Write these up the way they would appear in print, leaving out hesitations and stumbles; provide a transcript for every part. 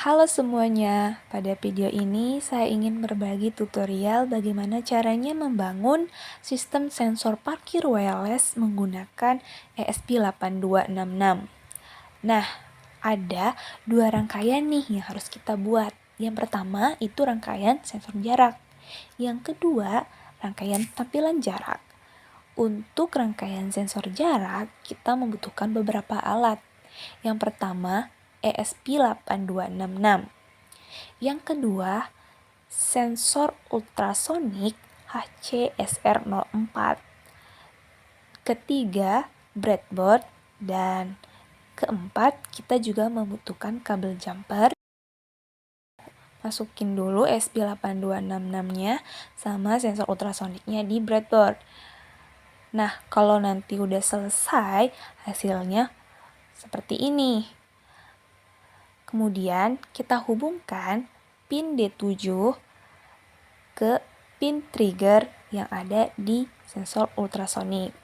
Halo semuanya, pada video ini saya ingin berbagi tutorial bagaimana caranya membangun sistem sensor parkir wireless menggunakan ESP8266. Nah, ada dua rangkaian nih yang harus kita buat. Yang pertama itu rangkaian sensor jarak. Yang kedua, rangkaian tampilan jarak. Untuk rangkaian sensor jarak, kita membutuhkan beberapa alat. Yang pertama, ESP8266. Yang kedua, sensor ultrasonik HCSR04. Ketiga, breadboard. Dan keempat, kita juga membutuhkan kabel jumper. Masukin dulu ESP8266-nya sama sensor ultrasoniknya di breadboard. Nah, kalau nanti udah selesai, hasilnya seperti ini. Kemudian kita hubungkan pin D7 ke pin trigger yang ada di sensor ultrasonik.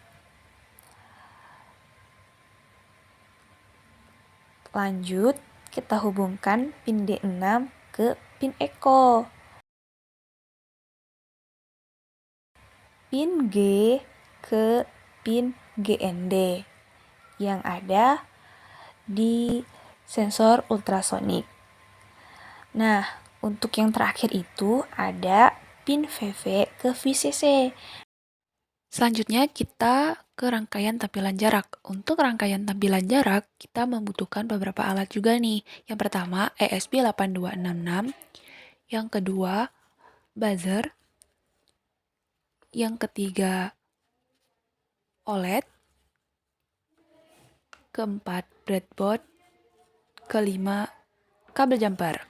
Lanjut, kita hubungkan pin D6 ke pin echo. Pin G ke pin GND yang ada di sensor ultrasonik. Nah, untuk yang terakhir itu ada pin VV ke VCC. Selanjutnya kita ke rangkaian tampilan jarak. Untuk rangkaian tampilan jarak, kita membutuhkan beberapa alat juga nih. Yang pertama, ESP8266. Yang kedua, buzzer. Yang ketiga, OLED. Keempat, breadboard. Kelima, kabel jumper.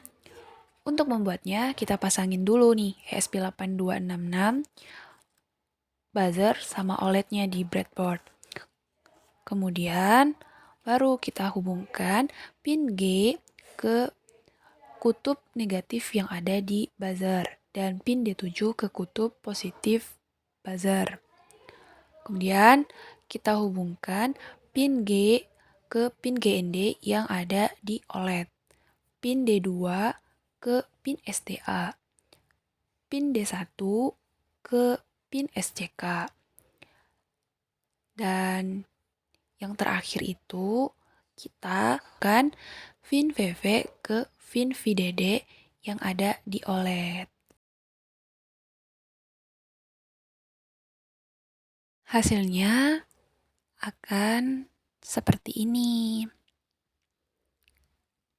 Untuk membuatnya, kita pasangin dulu nih ESP8266, buzzer sama OLED-nya di breadboard. Kemudian baru kita hubungkan pin G ke kutub negatif yang ada di buzzer dan pin D7 ke kutub positif buzzer. Kemudian kita hubungkan pin G ke pin GND yang ada di OLED, pin D2 ke pin SDA, pin D1 ke pin SCK, dan yang terakhir itu kita akan pin VV ke pin VDD yang ada di OLED. Hasilnya akan seperti ini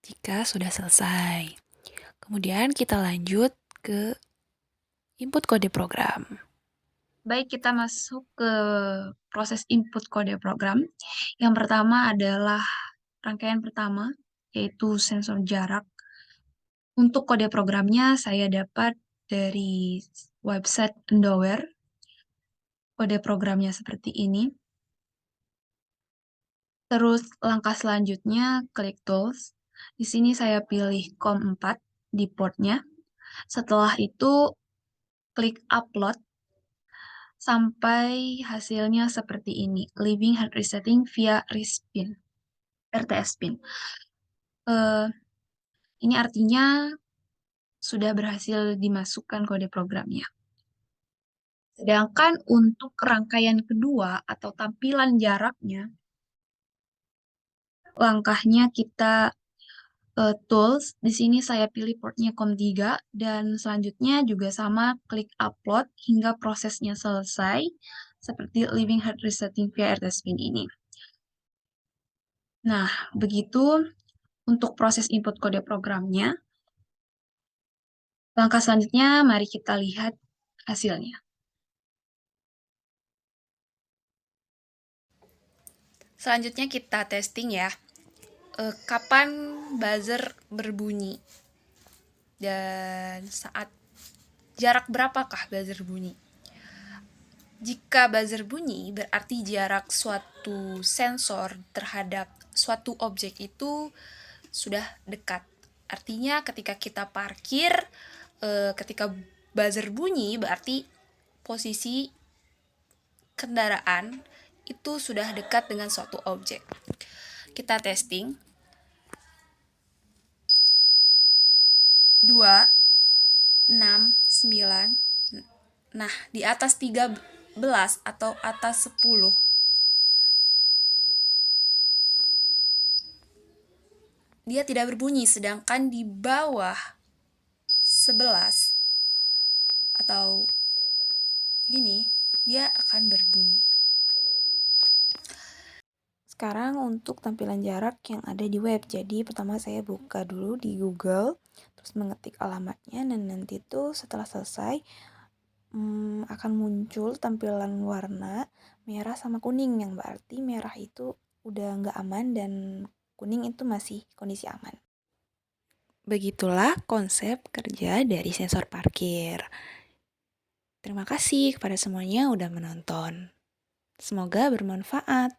jika sudah selesai. Kemudian kita lanjut ke input kode program. Baik, kita masuk ke proses input kode program. Yang pertama adalah rangkaian pertama, yaitu sensor jarak. Untuk kode programnya saya dapat dari website Endoware. Kode programnya seperti ini. Terus langkah selanjutnya klik Tools. Di sini saya pilih COM4 di portnya. Setelah itu klik Upload sampai hasilnya seperti ini. Leaving hard resetting via RTS pin. Ini artinya sudah berhasil dimasukkan kode programnya. Sedangkan untuk rangkaian kedua atau tampilan jaraknya, langkahnya kita Tools. Di sini saya pilih portnya COM3 dan selanjutnya juga sama klik Upload hingga prosesnya selesai seperti leaving hard resetting via RTS pin ini. Nah, begitu untuk proses input kode programnya. Langkah selanjutnya, mari kita lihat hasilnya. Selanjutnya kita testing ya. Kapan buzzer berbunyi? Dan saat jarak berapakah buzzer bunyi? Jika buzzer bunyi, berarti jarak suatu sensor terhadap suatu objek itu sudah dekat. Artinya ketika kita parkir, ketika buzzer bunyi, berarti posisi kendaraan itu sudah dekat dengan suatu objek. Kita testing. Nah, di atas 13 atau atas 10, dia tidak berbunyi, sedangkan di bawah 11 atau ini dia akan berbunyi. Sekarang untuk tampilan jarak yang ada di web. Jadi pertama saya buka dulu di Google, terus mengetik alamatnya, dan nanti tuh setelah selesai akan muncul tampilan warna merah sama kuning, yang berarti merah itu udah nggak aman dan kuning itu masih kondisi aman. Begitulah konsep kerja dari sensor parkir. Terima kasih kepada semuanya udah menonton. Semoga bermanfaat.